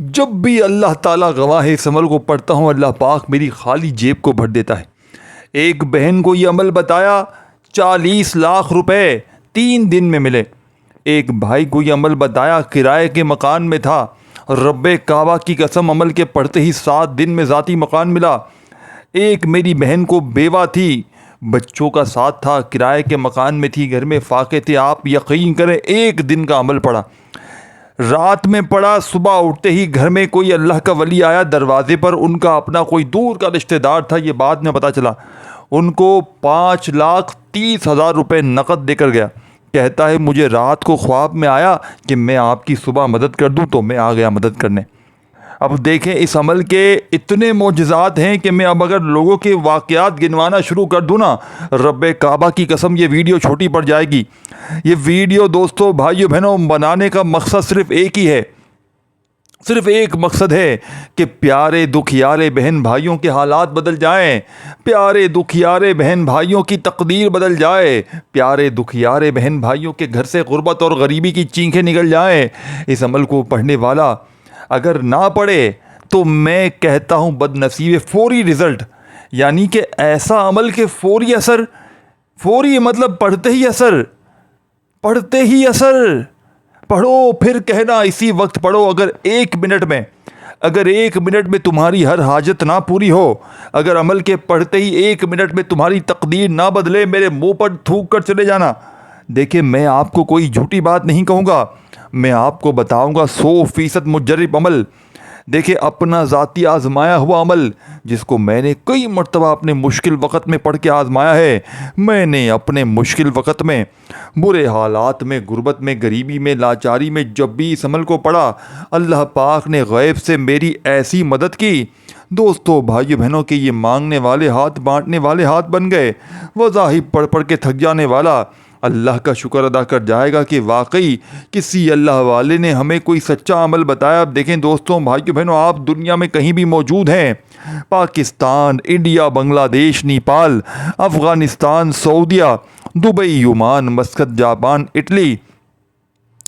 جب بھی اللہ تعالیٰ گواہ اس عمل کو پڑھتا ہوں اللہ پاک میری خالی جیب کو بھر دیتا ہے۔ ایک بہن کو یہ عمل بتایا 40 لاکھ روپے 3 دن میں ملے۔ ایک بھائی کو یہ عمل بتایا کرائے کے مکان میں تھا، رب کعبہ کی قسم عمل کے پڑھتے ہی 7 دن میں ذاتی مکان ملا۔ ایک میری بہن کو بیوہ تھی، بچوں کا ساتھ تھا، کرائے کے مکان میں تھی، گھر میں فاقے تھے، آپ یقین کریں 1 دن کا عمل پڑھا، رات میں پڑھا، صبح اٹھتے ہی گھر میں کوئی اللہ کا ولی آیا دروازے پر، ان کا اپنا کوئی دور کا رشتہ دار تھا، یہ بعد میں پتہ چلا، ان کو 5,30,000 روپے نقد دے کر گیا۔ کہتا ہے مجھے رات کو خواب میں آیا کہ میں آپ کی صبح مدد کر دوں، تو میں آ گیا مدد کرنے۔ اب دیکھیں اس عمل کے اتنے معجزات ہیں کہ میں اب اگر لوگوں کے واقعات گنوانا شروع کر دوں نا، رب کعبہ کی قسم یہ ویڈیو چھوٹی پڑ جائے گی۔ یہ ویڈیو دوستو بھائیو بہنوں بنانے کا مقصد صرف ایک ہی ہے، صرف ایک مقصد ہے کہ پیارے دکھیارے بہن بھائیوں کے حالات بدل جائیں، پیارے دکھیارے بہن بھائیوں کی تقدیر بدل جائے، پیارے دکھیارے بہن بھائیوں کے گھر سے غربت اور غریبی کی چینخیں نکل جائیں۔ اس عمل کو پڑھنے والا اگر نہ پڑھے تو میں کہتا ہوں بد نصیب، فوری رزلٹ، یعنی کہ ایسا عمل کے فوری اثر، فوری مطلب پڑھتے ہی اثر، پڑھتے ہی اثر، پڑھو پھر کہنا اسی وقت پڑھو۔ اگر 1 منٹ میں تمہاری ہر حاجت نہ پوری ہو، اگر عمل کے پڑھتے ہی 1 منٹ میں تمہاری تقدیر نہ بدلے، میرے منہ پر تھوک کر چلے جانا۔ دیکھیں میں آپ کو کوئی جھوٹی بات نہیں کہوں گا، میں آپ کو بتاؤں گا 100% مجرب عمل۔ دیکھیں اپنا ذاتی آزمایا ہوا عمل، جس کو میں نے کئی مرتبہ اپنے مشکل وقت میں پڑھ کے آزمایا ہے۔ میں نے اپنے مشکل وقت میں، برے حالات میں، غربت میں، غریبی میں، لاچاری میں جب بھی اس عمل کو پڑھا، اللہ پاک نے غیب سے میری ایسی مدد کی دوستو بھائیو بہنوں کے یہ مانگنے والے ہاتھ بانٹنے والے ہاتھ بن گئے۔ وظائف پڑھ پڑھ کے تھک جانے والا اللہ کا شکر ادا کر جائے گا کہ واقعی کسی اللہ والے نے ہمیں کوئی سچا عمل بتایا۔ اب دیکھیں دوستوں بھائیو بہنوں، آپ دنیا میں کہیں بھی موجود ہیں، پاکستان، انڈیا، بنگلہ دیش، نیپال، افغانستان، سعودیہ، Dubai, Oman, Muscat, Japan, Italy,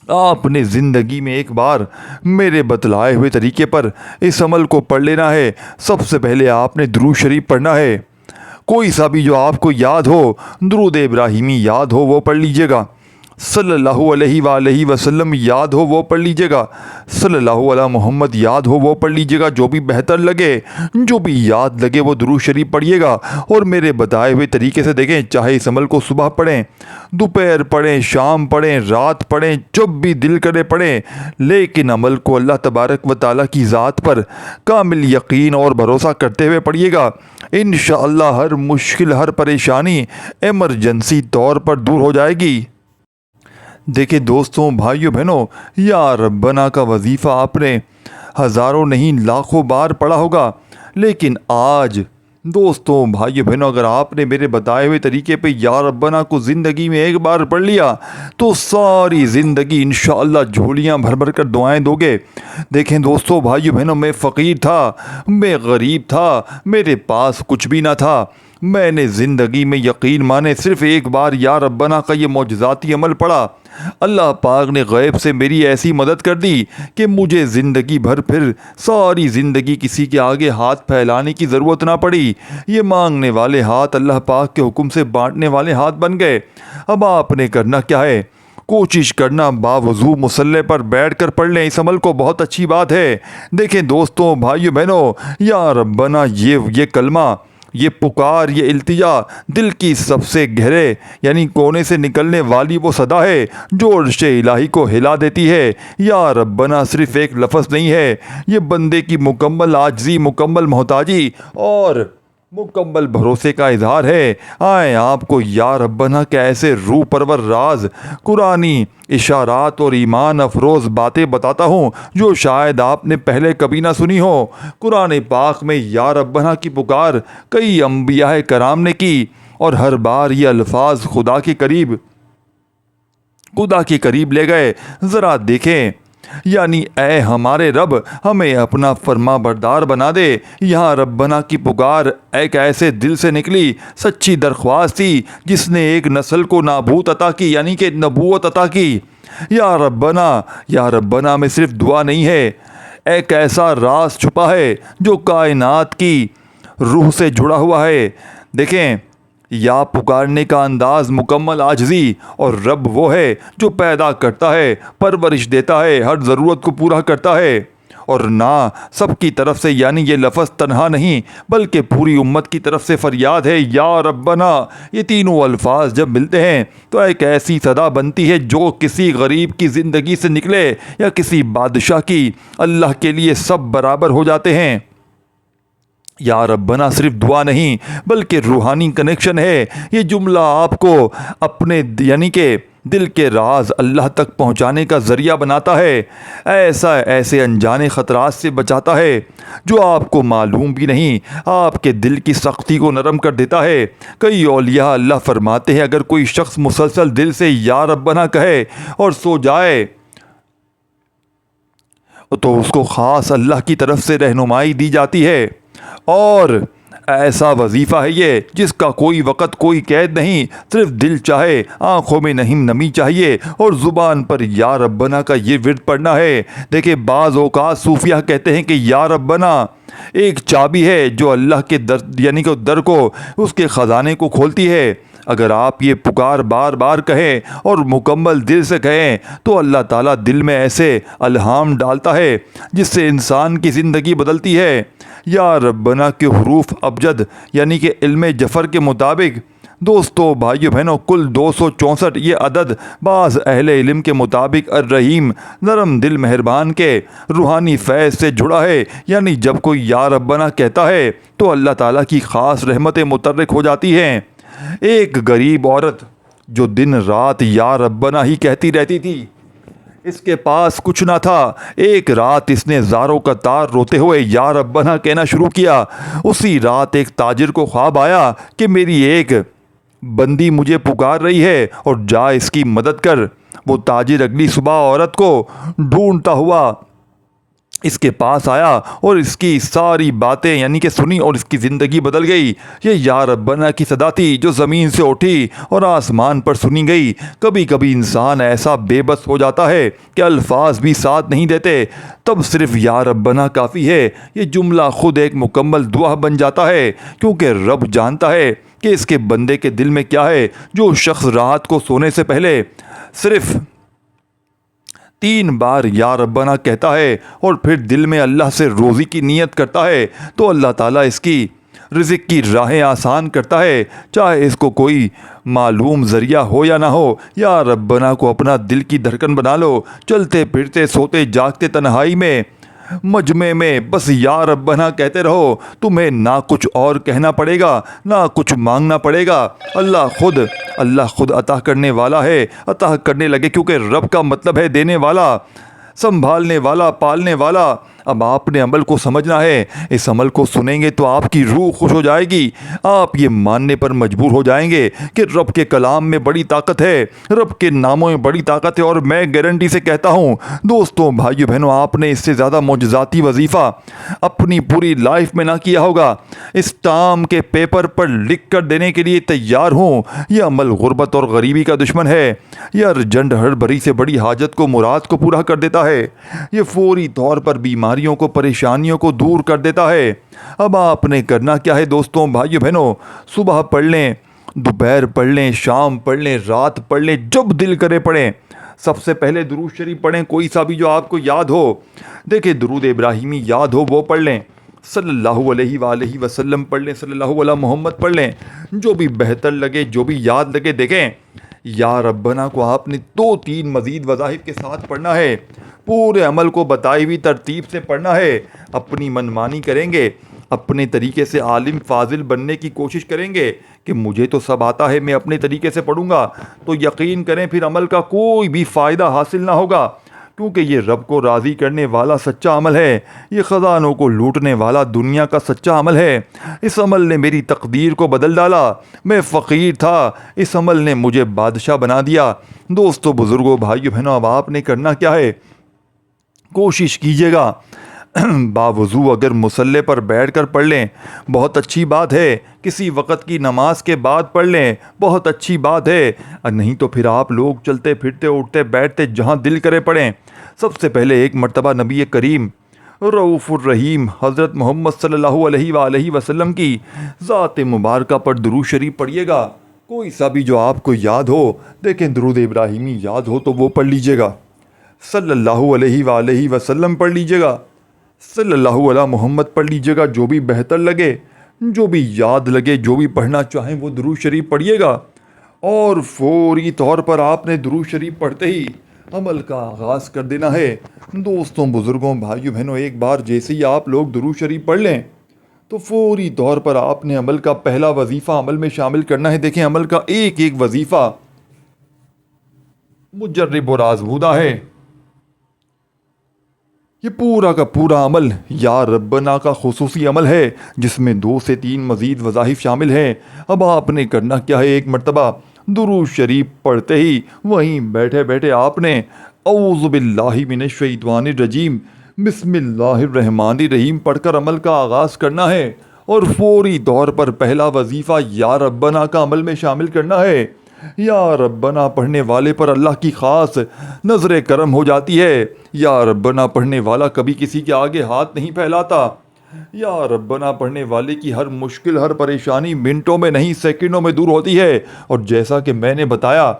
آپ نے زندگی میں ایک بار میرے بتلائے ہوئے طریقے پر اس عمل کو پڑھ لینا ہے۔ سب سے پہلے آپ نے درود شریف پڑھنا ہے، کوئی سا بھی جو آپ کو یاد ہو، درود ابراہیمی یاد ہو وہ پڑھ لیجئے گا، صلی اللہ علیہ وآلہ وسلم یاد ہو وہ پڑھ لیجئے گا، صلی اللہ علیہ محمد یاد ہو وہ پڑھ لیجئے گا، جو بھی بہتر لگے، جو بھی یاد لگے وہ درود شریف پڑھیے گا۔ اور میرے بتائے ہوئے طریقے سے دیکھیں، چاہے اس عمل کو صبح پڑھیں، دوپہر پڑھیں، شام پڑھیں، رات پڑھیں، جب بھی دل کرے پڑھیں، لیکن عمل کو اللہ تبارک و تعالیٰ کی ذات پر کامل یقین اور بھروسہ کرتے ہوئے پڑھیے گا۔ انشاءاللہ ہر مشکل، ہر پریشانی ایمرجنسی طور پر دور ہو جائے گی۔ دیکھیں دوستوں بھائیو بہنوں، یا ربنا کا وظیفہ آپ نے ہزاروں نہیں لاکھوں بار پڑھا ہوگا، لیکن آج دوستوں بھائیو بہنوں اگر آپ نے میرے بتائے ہوئے طریقے پہ یا ربنا کو زندگی میں ایک بار پڑھ لیا تو ساری زندگی انشاءاللہ جھولیاں بھر بھر کر دعائیں دو گے۔ دیکھیں دوستوں بھائیو بہنوں، میں فقیر تھا، میں غریب تھا، میرے پاس کچھ بھی نہ تھا، میں نے زندگی میں یقین مانے صرف ایک بار یا ربنا کا یہ معجزاتی عمل پڑھا، اللہ پاک نے غیب سے میری ایسی مدد کر دی کہ مجھے زندگی بھر پھر ساری زندگی کسی کے آگے ہاتھ پھیلانے کی ضرورت نہ پڑی۔ یہ مانگنے والے ہاتھ اللہ پاک کے حکم سے بانٹنے والے ہاتھ بن گئے۔ اب آپ نے کرنا کیا ہے؟ کوشش کرنا باوضو مصلی پر بیٹھ کر پڑھ لیں، اس عمل کو بہت اچھی بات ہے۔ دیکھیں دوستوں بھائیو بہنوں، یا ربنا یہ کلمہ، یہ پکار، یہ التجا دل کی سب سے گہرے یعنی کونے سے نکلنے والی وہ صدا ہے جو عرش الہی کو ہلا دیتی ہے۔ یا ربنا صرف ایک لفظ نہیں ہے، یہ بندے کی مکمل عاجزی، مکمل محتاجی اور مکمل بھروسے کا اظہار ہے۔ آئیں آپ کو یا ربنا کے ایسے روح پرور راز، قرآنی اشارات اور ایمان افروز باتیں بتاتا ہوں جو شاید آپ نے پہلے کبھی نہ سنی ہو۔ قرآن پاک میں یا ربنا کی پکار کئی انبیاء کرام نے کی اور ہر بار یہ الفاظ خدا کے قریب لے گئے۔ ذرا دیکھیں، یعنی اے ہمارے رب ہمیں اپنا فرما بردار بنا دے۔ یہاں ربنا کی پکار ایک ایسے دل سے نکلی سچی درخواست تھی جس نے ایک نسل کو نابوت عطا کی، یعنی کہ نبوت عطا کی۔ یا ربنا میں صرف دعا نہیں ہے، ایک ایسا راز چھپا ہے جو کائنات کی روح سے جڑا ہوا ہے۔ دیکھیں، یا پکارنے کا انداز مکمل عاجزی، اور رب وہ ہے جو پیدا کرتا ہے، پرورش دیتا ہے، ہر ضرورت کو پورا کرتا ہے۔ اور نہ سب کی طرف سے، یعنی یہ لفظ تنہا نہیں بلکہ پوری امت کی طرف سے فریاد ہے، یا ربنا۔ یہ تینوں الفاظ جب ملتے ہیں تو ایک ایسی صدا بنتی ہے جو کسی غریب کی زندگی سے نکلے یا کسی بادشاہ کی۔ اللہ کے لیے سب برابر ہو جاتے ہیں۔ یا ربنا صرف دعا نہیں بلکہ روحانی کنیکشن ہے۔ یہ جملہ آپ کو اپنے یعنی کہ دل کے راز اللہ تک پہنچانے کا ذریعہ بناتا ہے، ایسے انجانے خطرات سے بچاتا ہے جو آپ کو معلوم بھی نہیں، آپ کے دل کی سختی کو نرم کر دیتا ہے۔ کئی اولیاء اللہ فرماتے ہیں اگر کوئی شخص مسلسل دل سے یا ربنا کہے اور سو جائے تو اس کو خاص اللہ کی طرف سے رہنمائی دی جاتی ہے، اور ایسا وظیفہ ہے یہ جس کا کوئی وقت کوئی قید نہیں، صرف دل چاہے، آنکھوں میں نمی چاہیے اور زبان پر یا ربنا کا یہ ورد پڑھنا ہے۔ دیکھیں، بعض اوقات صوفیہ کہتے ہیں کہ یا ربنا ایک چابی ہے جو اللہ کے در یعنی کہ در کو، اس کے خزانے کو کھولتی ہے۔ اگر آپ یہ پکار بار بار کہیں اور مکمل دل سے کہیں تو اللہ تعالیٰ دل میں ایسے الہام ڈالتا ہے جس سے انسان کی زندگی بدلتی ہے۔ یا ربنا کے حروف ابجد یعنی کہ علم جفر کے مطابق دوستو بھائیو بہنوں کل 264۔ یہ عدد بعض اہل علم کے مطابق الرحیم نرم دل مہربان کے روحانی فیض سے جڑا ہے، یعنی جب کوئی یا ربنا کہتا ہے تو اللہ تعالیٰ کی خاص رحمتیں متحرک ہو جاتی ہیں۔ ایک غریب عورت جو دن رات یا ربنا ہی کہتی رہتی تھی، اس کے پاس کچھ نہ تھا۔ ایک رات اس نے زاروں کا تار روتے ہوئے یا ربنا کہنا شروع کیا۔ اسی رات ایک تاجر کو خواب آیا کہ میری ایک بندی مجھے پکار رہی ہے اور جا اس کی مدد کر۔ وہ تاجر اگلی صبح عورت کو ڈھونڈتا ہوا اس کے پاس آیا اور اس کی ساری باتیں یعنی کہ سنی اور اس کی زندگی بدل گئی۔ یہ یا ربنا کی صدا تھی جو زمین سے اٹھی اور آسمان پر سنی گئی۔ کبھی کبھی انسان ایسا بے بس ہو جاتا ہے کہ الفاظ بھی ساتھ نہیں دیتے، تب صرف یا ربنا کافی ہے۔ یہ جملہ خود ایک مکمل دعا بن جاتا ہے، کیونکہ رب جانتا ہے کہ اس کے بندے کے دل میں کیا ہے۔ جو شخص رات کو سونے سے پہلے صرف 3 بار یا ربنا کہتا ہے اور پھر دل میں اللہ سے روزی کی نیت کرتا ہے تو اللہ تعالیٰ اس کی رزق کی راہیں آسان کرتا ہے، چاہے اس کو کوئی معلوم ذریعہ ہو یا نہ ہو۔ یا ربنا کو اپنا دل کی دھڑکن بنا لو، چلتے پھرتے سوتے جاگتے تنہائی میں مجمع میں بس یا ربنا کہتے رہو۔ تمہیں نہ کچھ اور کہنا پڑے گا، نہ کچھ مانگنا پڑے گا۔ اللہ خود عطا کرنے والا ہے، عطا کرنے لگے، کیونکہ رب کا مطلب ہے دینے والا، سنبھالنے والا، پالنے والا۔ اب آپ نے عمل کو سمجھنا ہے۔ اس عمل کو سنیں گے تو آپ کی روح خوش ہو جائے گی، آپ یہ ماننے پر مجبور ہو جائیں گے کہ رب کے کلام میں بڑی طاقت ہے، رب کے ناموں میں بڑی طاقت ہے۔ اور میں گارنٹی سے کہتا ہوں دوستوں بھائیو بہنوں، آپ نے اس سے زیادہ معجزاتی وظیفہ اپنی پوری لائف میں نہ کیا ہوگا۔ اسٹام کے پیپر پر لکھ کر دینے کے لیے تیار ہوں۔ یہ عمل غربت اور غریبی کا دشمن ہے۔ یہ ارجنٹ ہر بڑی سے بڑی حاجت کو، مراد کو پورا کر دیتا ہے۔ یہ فوری طور پر بیماریوں کو، پریشانیوں کو دور کر دیتا ہے۔ اب آپ نے کرنا کیا ہے دوستوں بھائیو بہنوں؟ صبح پڑھ لیں، دوپہر پڑھ لیں، شام پڑھ لیں، رات پڑھ لیں، جب دل کرے پڑھیں۔ سب سے پہلے درود شریف پڑھیں، کوئی سا بھی جو آپ کو یاد ہو۔ دیکھیں، درود ابراہیمی یاد ہو وہ پڑھ لیں، صلی اللہ علیہ وآلہ وسلم پڑھ لیں، صلی اللہ علیہ محمد پڑھ لیں، جو بھی بہتر لگے، جو بھی یاد لگے۔ دیکھیں، یا ربنا کو آپ نے 2-3 مزید وظائف کے ساتھ پڑھنا ہے، پورے عمل کو بتائی ہوئی ترتیب سے پڑھنا ہے۔ اپنی منمانی کریں گے، اپنے طریقے سے عالم فاضل بننے کی کوشش کریں گے کہ مجھے تو سب آتا ہے، میں اپنے طریقے سے پڑھوں گا، تو یقین کریں پھر عمل کا کوئی بھی فائدہ حاصل نہ ہوگا، کیونکہ یہ رب کو راضی کرنے والا سچا عمل ہے، یہ خزانوں کو لوٹنے والا دنیا کا سچا عمل ہے۔ اس عمل نے میری تقدیر کو بدل ڈالا، میں فقیر تھا، اس عمل نے مجھے بادشاہ بنا دیا۔ دوستو بزرگوں بھائیو بہنوں، اب آپ نے کرنا کیا ہے؟ کوشش کیجیے گا باوضو اگر مصلی پر بیٹھ کر پڑھ لیں بہت اچھی بات ہے، کسی وقت کی نماز کے بعد پڑھ لیں بہت اچھی بات ہے، اور نہیں تو پھر آپ لوگ چلتے پھرتے اٹھتے بیٹھتے جہاں دل کرے پڑھیں۔ سب سے پہلے ایک مرتبہ نبی کریم رؤوف الرحیم حضرت محمد صلی اللہ علیہ وآلہ وسلم کی ذات مبارکہ پر درود شریف پڑھیے گا۔ کوئی سا بھی جو آپ کو یاد ہو، دیکھیں درود ابراہیمی یاد ہو تو وہ پڑھ لیجئے گا، صلی اللہ علیہ وآلہ وسلم پڑھ لیجئے گا، صلی اللہ علیہ محمد پڑھ لیجئے گا، جو بھی بہتر لگے، جو بھی یاد لگے، جو بھی پڑھنا چاہیں وہ درود شریف پڑھیے گا۔ اور فوری طور پر آپ نے درود شریف پڑھتے ہی عمل کا آغاز کر دینا ہے۔ دوستوں، بزرگوں، بھائیوں، بہنوں، ایک بار جیسے ہی آپ لوگ درود شریف پڑھ لیں تو فوری طور پر آپ نے عمل کا پہلا وظیفہ عمل میں شامل کرنا ہے۔ دیکھیں عمل کا ایک ایک وظیفہ مجرب اور آزمودہ ہے۔ یہ پورا کا پورا عمل یا ربنا کا خصوصی عمل ہے، جس میں 2 سے 3 مزید وظائف شامل ہیں۔ اب آپ نے کرنا کیا ہے، ایک مرتبہ درود شریف پڑھتے ہی وہیں بیٹھے بیٹھے آپ نے اعوذ باللہ من الشیطان الرجیم بسم اللہ الرحمن الرحیم پڑھ کر عمل کا آغاز کرنا ہے، اور فوری طور پر پہلا وظیفہ یا ربنا کا عمل میں شامل کرنا ہے۔ یا ربنا پڑھنے والے پر اللہ کی خاص نظر کرم ہو جاتی ہے۔ یا ربنا پڑھنے والا کبھی کسی کے آگے ہاتھ نہیں پھیلاتا۔ یا ربنا پڑھنے والے کی ہر مشکل، ہر پریشانی منٹوں میں نہیں سیکنڈوں میں دور ہوتی ہے۔ اور جیسا کہ میں نے بتایا،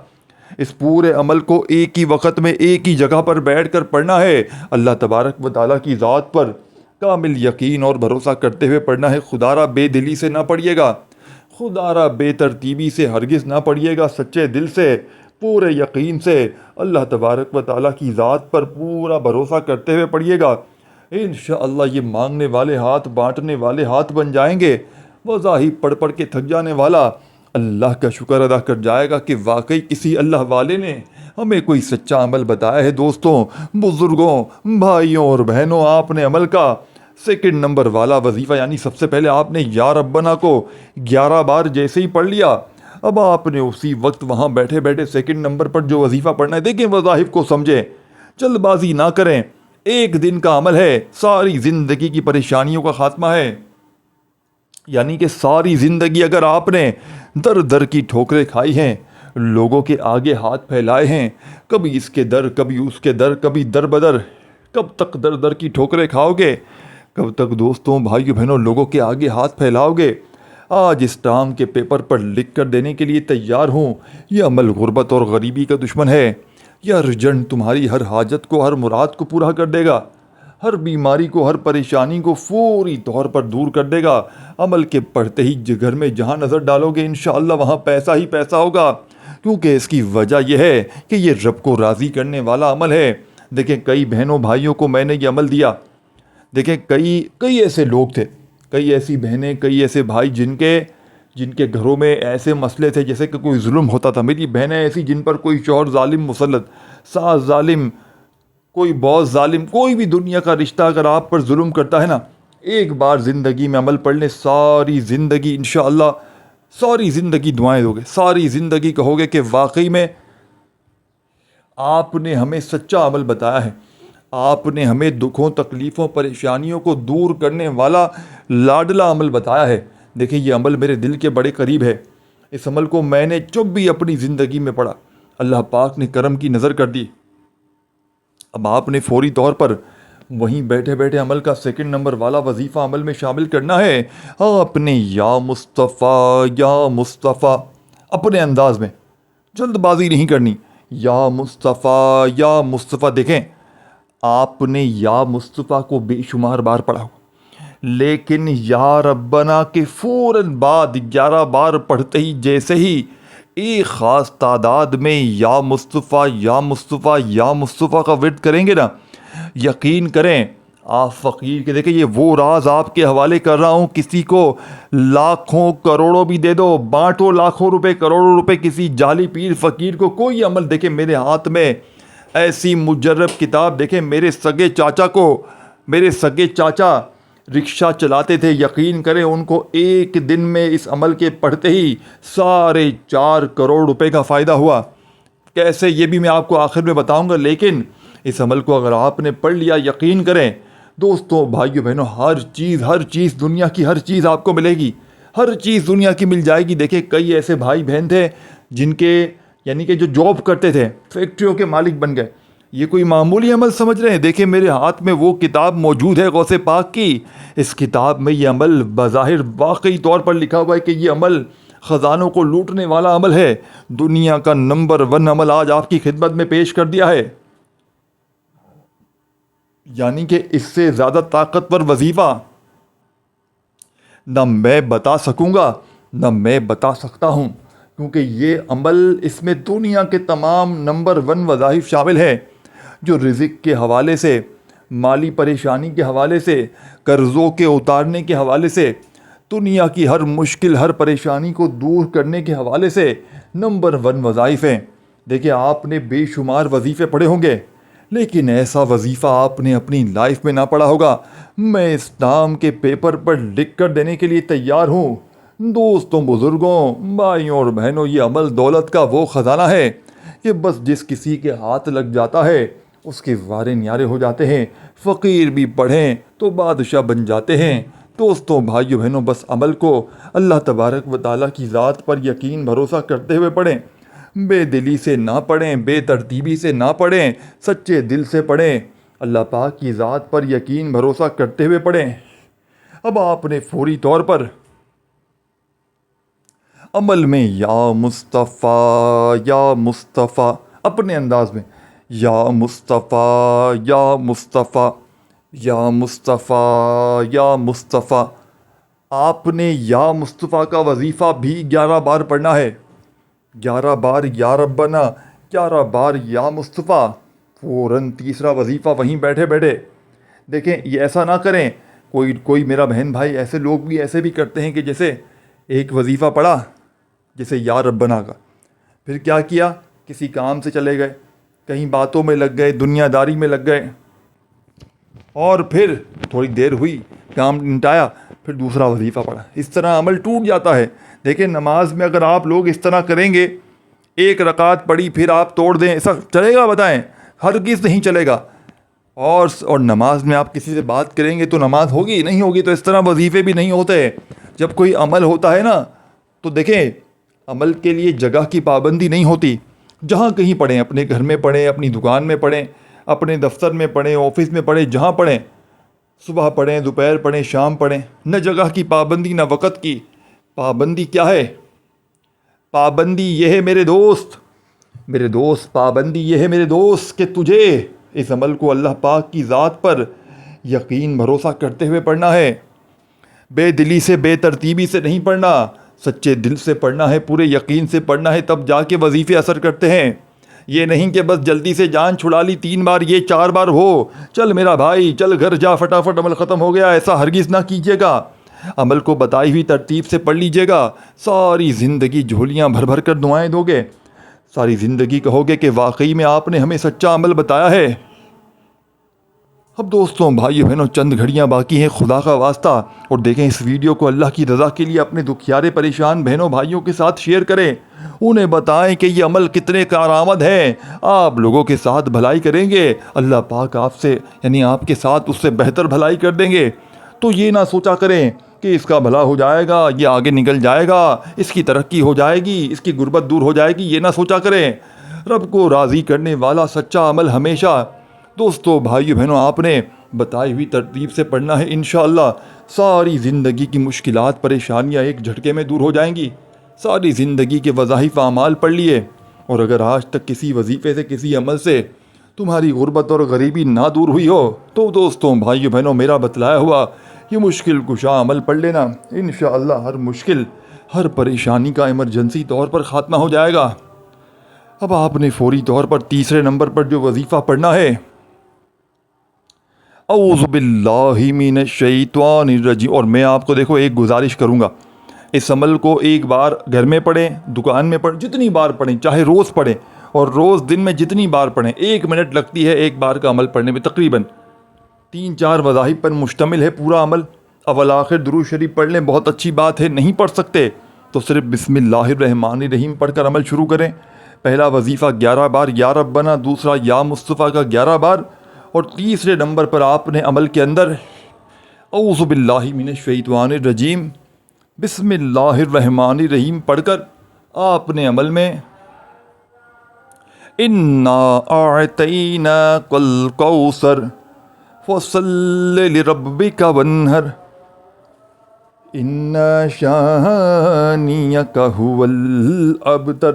اس پورے عمل کو ایک ہی وقت میں ایک ہی جگہ پر بیٹھ کر پڑھنا ہے۔ اللہ تبارک و تعالیٰ کی ذات پر کامل یقین اور بھروسہ کرتے ہوئے پڑھنا ہے۔ خدا را بے دلی سے نہ پڑھیے گا، خدا را بے ترتیبی سے ہرگز نہ پڑھیے گا، سچے دل سے، پورے یقین سے اللہ تبارک و تعالیٰ کی ذات پر پورا بھروسہ کرتے ہوئے پڑھیے گا۔ انشاءاللہ یہ مانگنے والے ہاتھ بانٹنے والے ہاتھ بن جائیں گے۔ وظائف پڑھ پڑھ کے تھک جانے والا اللہ کا شکر ادا کر جائے گا کہ واقعی کسی اللہ والے نے ہمیں کوئی سچا عمل بتایا ہے۔ دوستوں، بزرگوں، بھائیوں اور بہنوں، آپ نے عمل کا سیکنڈ نمبر والا وظیفہ، یعنی سب سے پہلے آپ نے یا ربنا کو 11 بار جیسے ہی پڑھ لیا، اب آپ نے اسی وقت وہاں بیٹھے بیٹھے سیکنڈ نمبر پر جو وظیفہ پڑھنا ہے، دیکھیں وظائف کو سمجھیں، جلد بازی نہ کریں۔ ایک دن کا عمل ہے، ساری زندگی کی پریشانیوں کا خاتمہ ہے۔ یعنی کہ ساری زندگی اگر آپ نے در در کی ٹھوکریں کھائی ہیں، لوگوں کے آگے ہاتھ پھیلائے ہیں، کبھی اس کے در کبھی اس کے در، کبھی در بدر، کب تک در در کی ٹھوکریں کھاؤ گے؟ کب تک دوستوں، بھائیوں، بہنوں لوگوں کے آگے ہاتھ پھیلاؤ گے؟ آج اس ٹام کے پیپر پر لکھ کر دینے کے لیے تیار ہوں، یہ عمل غربت اور غریبی کا دشمن ہے۔ یہ ارجنٹ تمہاری ہر حاجت کو، ہر مراد کو پورا کر دے گا، ہر بیماری کو، ہر پریشانی کو فوری طور پر دور کر دے گا۔ عمل کے پڑھتے ہی گھر میں جہاں نظر ڈالو گے انشاءاللہ وہاں پیسہ ہی پیسہ ہوگا، کیونکہ اس کی وجہ یہ ہے کہ یہ رب کو راضی کرنے والا عمل ہے۔ دیکھیں کئی بہنوں بھائیوں کو میں نے یہ عمل دیا، دیکھیں کئی ایسے لوگ تھے، کئی ایسی بہنیں، کئی ایسے بھائی جن کے گھروں میں ایسے مسئلے تھے جیسے کہ کوئی ظلم ہوتا تھا۔ میری بہنیں ایسی جن پر کوئی شوہر ظالم مسلط، ساس ظالم، کوئی باس ظالم، کوئی بھی دنیا کا رشتہ اگر آپ پر ظلم کرتا ہے نا، ایک بار زندگی میں عمل پڑھ لیں، ساری زندگی انشاءاللہ، ساری زندگی دعائیں دو گے، ساری زندگی کہو گے کہ واقعی میں آپ نے ہمیں سچا عمل بتایا ہے، آپ نے ہمیں دکھوں، تکلیفوں، پریشانیوں کو دور کرنے والا لاڈلا عمل بتایا ہے۔ دیکھیں یہ عمل میرے دل کے بڑے قریب ہے۔ اس عمل کو میں نے جب بھی اپنی زندگی میں پڑھا، اللہ پاک نے کرم کی نظر کر دی۔ اب آپ نے فوری طور پر وہیں بیٹھے بیٹھے عمل کا سیکنڈ نمبر والا وظیفہ عمل میں شامل کرنا ہے۔ آپ نے یا مصطفیٰ اپنے انداز میں، جلد بازی نہیں کرنی، یا مصطفیٰ دیکھیں آپ نے یا مصطفیٰ کو بے شمار بار پڑھا ہو، لیکن یا ربنا کے فوراً بعد 11 بار پڑھتے ہی جیسے ہی ایک خاص تعداد میں یا مصطفیٰ کا ورد کریں گے نا، یقین کریں آپ فقیر کے، دیکھیں یہ وہ راز آپ کے حوالے کر رہا ہوں، کسی کو لاکھوں کروڑوں بھی دے دو، بانٹو لاکھوں روپے کروڑوں روپے کسی جعلی پیر فقیر کو، کوئی عمل، دیکھیں میرے ہاتھ میں ایسی مجرب کتاب، دیکھیں میرے سگے چاچا رکشہ چلاتے تھے، یقین کریں ان کو ایک دن میں اس عمل کے پڑھتے ہی 4.5 کروڑ روپے کا فائدہ ہوا۔ کیسے یہ بھی میں آپ کو آخر میں بتاؤں گا، لیکن اس عمل کو اگر آپ نے پڑھ لیا، یقین کریں دوستوں، بھائیوں، بہنوں، ہر چیز دنیا کی ہر چیز آپ کو ملے گی، ہر چیز دنیا کی مل جائے گی۔ دیکھیں کئی ایسے بھائی بہن تھے جن کے یعنی کہ جو جاب کرتے تھے، فیکٹریوں کے مالک بن گئے، یہ کوئی معمولی عمل سمجھ رہے ہیں؟ دیکھیں میرے ہاتھ میں وہ کتاب موجود ہے غوث پاک کی. اس کتاب میں یہ عمل بظاہر واقعی طور پر لکھا ہوا ہے کہ یہ عمل خزانوں کو لوٹنے والا عمل ہے. دنیا کا نمبر 1 عمل آج آپ کی خدمت میں پیش کر دیا ہے. یعنی کہ اس سے زیادہ طاقتور وظیفہ نہ میں بتا سکوں گا نہ میں بتا سکتا ہوں، کیونکہ یہ عمل اس میں دنیا کے تمام نمبر 1 وظائف شامل ہیں، جو رزق کے حوالے سے، مالی پریشانی کے حوالے سے، قرضوں کے اتارنے کے حوالے سے، دنیا کی ہر مشکل ہر پریشانی کو دور کرنے کے حوالے سے نمبر 1 وظائف ہیں. دیکھیں آپ نے بے شمار وظیفے پڑھے ہوں گے، لیکن ایسا وظیفہ آپ نے اپنی لائف میں نہ پڑھا ہوگا. میں اس نام کے پیپر پر لکھ کر دینے کے لیے تیار ہوں. دوستوں، بزرگوں، بھائیوں اور بہنوں، یہ عمل دولت کا وہ خزانہ ہے کہ بس جس کسی کے ہاتھ لگ جاتا ہے اس کے وارے نیارے ہو جاتے ہیں. فقیر بھی پڑھیں تو بادشاہ بن جاتے ہیں. دوستوں، بھائیوں، بہنوں، بس عمل کو اللہ تبارک و تعالیٰ کی ذات پر یقین بھروسہ کرتے ہوئے پڑھیں. بے دلی سے نہ پڑھیں، بے ترتیبی سے نہ پڑھیں، سچے دل سے پڑھیں. اللہ پاک کی ذات پر یقین بھروسہ کرتے ہوئے پڑھیں. اب آپ نے فوری طور پر عمل میں یا مصطفیٰ یا مصطفیٰ اپنے انداز میں یا مصطفیٰ یا مصطفیٰ یا مصطفیٰ یا مصطفیٰ، آپ نے یا مصطفیٰ کا وظیفہ بھی 11 بار پڑھنا ہے. 11 بار یا ربنا، 11 بار یا مصطفیٰ. فوراً تیسرا وظیفہ وہیں بیٹھے بیٹھے. دیکھیں یہ ایسا نہ کریں، کوئی میرا بہن بھائی ایسے لوگ بھی ایسے بھی کرتے ہیں کہ جیسے ایک وظیفہ پڑھا جیسے یا ربنا کا، پھر کیا کیا، کسی کام سے چلے گئے، کہیں باتوں میں لگ گئے، دنیا داری میں لگ گئے، اور پھر تھوڑی دیر ہوئی، کام نمٹایا، پھر دوسرا وظیفہ پڑھا. اس طرح عمل ٹوٹ جاتا ہے. دیکھیں نماز میں اگر آپ لوگ اس طرح کریں گے، ایک رکعت پڑھی پھر آپ توڑ دیں، ایسا چلے گا؟ بتائیں، ہرگز نہیں چلے گا. اور نماز میں آپ کسی سے بات کریں گے تو نماز ہوگی نہیں ہوگی. تو اس طرح وظیفے بھی نہیں ہوتے. جب کوئی عمل ہوتا ہے نا تو دیکھیں عمل کے لیے جگہ کی پابندی نہیں ہوتی. جہاں کہیں پڑھیں، اپنے گھر میں پڑھیں، اپنی دکان میں پڑھیں، اپنے دفتر میں پڑھیں، آفس میں پڑھیں، جہاں پڑھیں، صبح پڑھیں، دوپہر پڑھیں، شام پڑھیں. نہ جگہ کی پابندی نہ وقت کی پابندی. کیا ہے پابندی؟ یہ ہے میرے دوست، پابندی یہ ہے میرے دوست کہ تجھے اس عمل کو اللہ پاک کی ذات پر یقین بھروسہ کرتے ہوئے پڑھنا ہے. بے دلی سے، بے ترتیبی سے نہیں پڑھنا، سچے دل سے پڑھنا ہے، پورے یقین سے پڑھنا ہے، تب جا کے وظیفے اثر کرتے ہیں. یہ نہیں کہ بس جلدی سے جان چھڑا لی، 3 بار یہ 4 بار ہو، چل میرا بھائی چل گھر جا، فٹافٹ عمل ختم ہو گیا. ایسا ہرگز نہ کیجیے گا. عمل کو بتائی ہوئی ترتیب سے پڑھ لیجیے گا. ساری زندگی جھولیاں بھر بھر کر دعائیں دو گے، ساری زندگی کہو گے کہ واقعی میں آپ نے ہمیں سچا عمل بتایا ہے. اب دوستوں، بھائیو بہنوں، چند گھڑیاں باقی ہیں. خدا کا واسطہ، اور دیکھیں اس ویڈیو کو اللہ کی رضا کے لیے اپنے دکھیارے پریشان بہنوں بھائیوں کے ساتھ شیئر کریں. انہیں بتائیں کہ یہ عمل کتنے کارآمد ہے. آپ لوگوں کے ساتھ بھلائی کریں گے، اللہ پاک آپ سے یعنی آپ کے ساتھ اس سے بہتر بھلائی کر دیں گے. تو یہ نہ سوچا کریں کہ اس کا بھلا ہو جائے گا، یہ آگے نکل جائے گا، اس کی ترقی ہو جائے گی، اس کی غربت دور ہو جائے گی. یہ نہ سوچا کریں. رب کو راضی کرنے والا سچا عمل ہمیشہ، دوستو بھائیو بہنوں، آپ نے بتائی ہوئی ترتیب سے پڑھنا ہے. انشاءاللہ ساری زندگی کی مشکلات پریشانیاں ایک جھٹکے میں دور ہو جائیں گی. ساری زندگی کے وظائف اعمال پڑھ لیے، اور اگر آج تک کسی وظیفے سے، کسی عمل سے تمہاری غربت اور غریبی نہ دور ہوئی ہو، تو دوستوں بھائیو بہنوں، میرا بتلایا ہوا یہ مشکل کشا عمل پڑھ لینا. انشاءاللہ ہر مشکل، ہر پریشانی کا ایمرجنسی طور پر خاتمہ ہو جائے گا. اب آپ نے فوری طور پر تیسرے نمبر پر جو وظیفہ پڑھنا ہے، اعوذ باللہ من الشیطان الرجیم. اور میں آپ کو دیکھو ایک گزارش کروں گا، اس عمل کو ایک بار گھر میں پڑھیں، دکان میں پڑھیں، جتنی بار پڑھیں، چاہے روز پڑھیں، اور روز دن میں جتنی بار پڑھیں. 1 منٹ لگتی ہے ایک بار کا عمل پڑھنے میں. تقریباً 3-4 وظائف پر مشتمل ہے پورا عمل. اول آخر درود شریف پڑھ لیں، بہت اچھی بات ہے. نہیں پڑھ سکتے تو صرف بسم اللہ الرحمن الرحیم پڑھ کر عمل شروع کریں. پہلا وظیفہ 11 بار یا ربنا، دوسرا یا مصطفیٰ کا 11 بار، اور تیسرے نمبر پر آپ نے عمل کے اندر اعوذ باللہ من الشیطان الرجیم بسم اللہ الرحمن الرحیم پڑھ کر آپ نے عمل میں انا اعطیناک الکوثر فصل لربک وانحر ان شانیک هو الابتر۔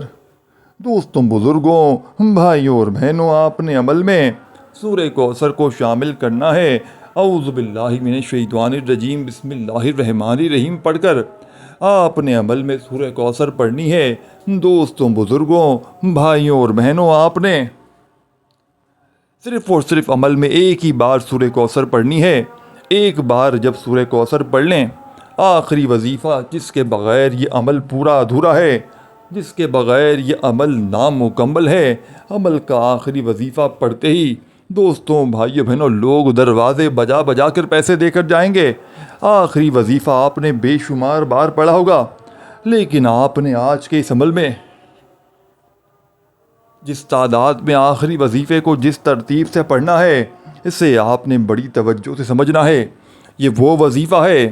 دوستوں، بزرگوں، بھائیوں اور بہنوں، آپ نے عمل میں سورہ کوثر کو شامل کرنا ہے۔ اعوذ باللہ من الشیطان الرجیم، بسم اللہ الرحمن الرحیم پڑھ کر آپ نے عمل میں سورہ کوثر پڑھنی ہے۔ دوستوں، بزرگوں، بھائیوں اور بہنوں، آپ نے صرف اور صرف عمل میں ایک ہی بار سورہ کوثر پڑھنی ہے۔ ایک بار جب سورہ کوثر پڑھ لیں، آخری وظیفہ جس کے بغیر یہ عمل پورا ادھورا ہے، جس کے بغیر یہ عمل نامکمل ہے، عمل کا آخری وظیفہ پڑھتے ہی دوستوں، بھائیوں، بہنوں، لوگ دروازے بجا بجا کر پیسے دے کر جائیں گے۔ آخری وظیفہ آپ نے بے شمار بار پڑھا ہوگا، لیکن آپ نے آج کے اس عمل میں جس تعداد میں آخری وظیفے کو جس ترتیب سے پڑھنا ہے، اسے آپ نے بڑی توجہ سے سمجھنا ہے۔ یہ وہ وظیفہ ہے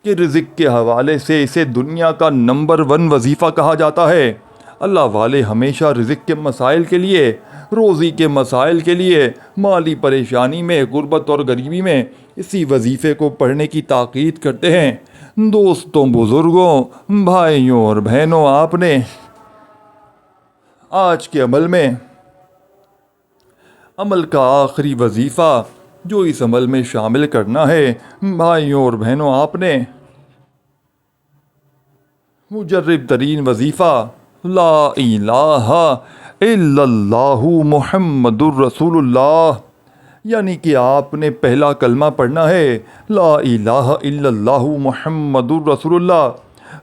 کہ رزق کے حوالے سے اسے دنیا کا نمبر 1 وظیفہ کہا جاتا ہے۔ اللہ والے ہمیشہ رزق کے مسائل کے لیے، روزی کے مسائل کے لیے، مالی پریشانی میں، غربت اور غریبی میں اسی وظیفے کو پڑھنے کی تاکید کرتے ہیں۔ دوستوں، بزرگوں، بھائیوں اور بہنوں، آپ نے آج کے عمل میں عمل کا آخری وظیفہ جو اس عمل میں شامل کرنا ہے، بھائیوں اور بہنوں، آپ نے مجرب ترین وظیفہ لا الہ الا اللہ محمد الرسول اللہ، یعنی کہ آپ نے پہلا کلمہ پڑھنا ہے، لا الہ الا اللہ محمد الرسول اللہ۔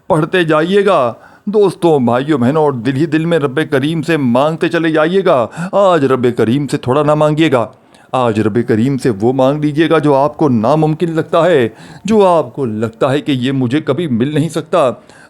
پڑھتے جائیے گا دوستوں، بھائیوں، بہنوں، اور دل ہی دل میں رب کریم سے مانگتے چلے جائیے گا۔ آج رب کریم سے تھوڑا نہ مانگیے گا، آج رب کریم سے وہ مانگ لیجیے گا جو آپ کو ناممکن لگتا ہے، جو آپ کو لگتا ہے کہ یہ مجھے کبھی مل نہیں سکتا۔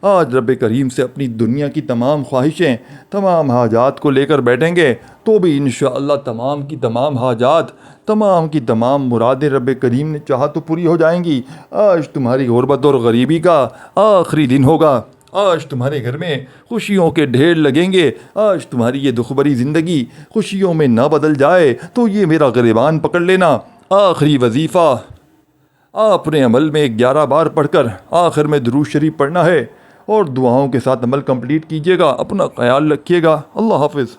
آج رب کریم سے اپنی دنیا کی تمام خواہشیں، تمام حاجات کو لے کر بیٹھیں گے تو بھی انشاءاللہ تمام کی تمام حاجات، تمام کی تمام مرادیں رب کریم نے چاہا تو پوری ہو جائیں گی۔ آج تمہاری غربت اور غریبی کا آخری دن ہوگا، آج تمہارے گھر میں خوشیوں کے ڈھیر لگیں گے۔ آج تمہاری یہ دکھ بھری زندگی خوشیوں میں نہ بدل جائے تو یہ میرا گریبان پکڑ لینا، آخری وظیفہ آپ نے عمل میں 11 بار پڑھ کر آخر میں درود شریف پڑھنا ہے، اور دعاؤں کے ساتھ عمل کمپلیٹ کیجیے گا۔ اپنا خیال رکھیے گا۔ اللہ حافظ۔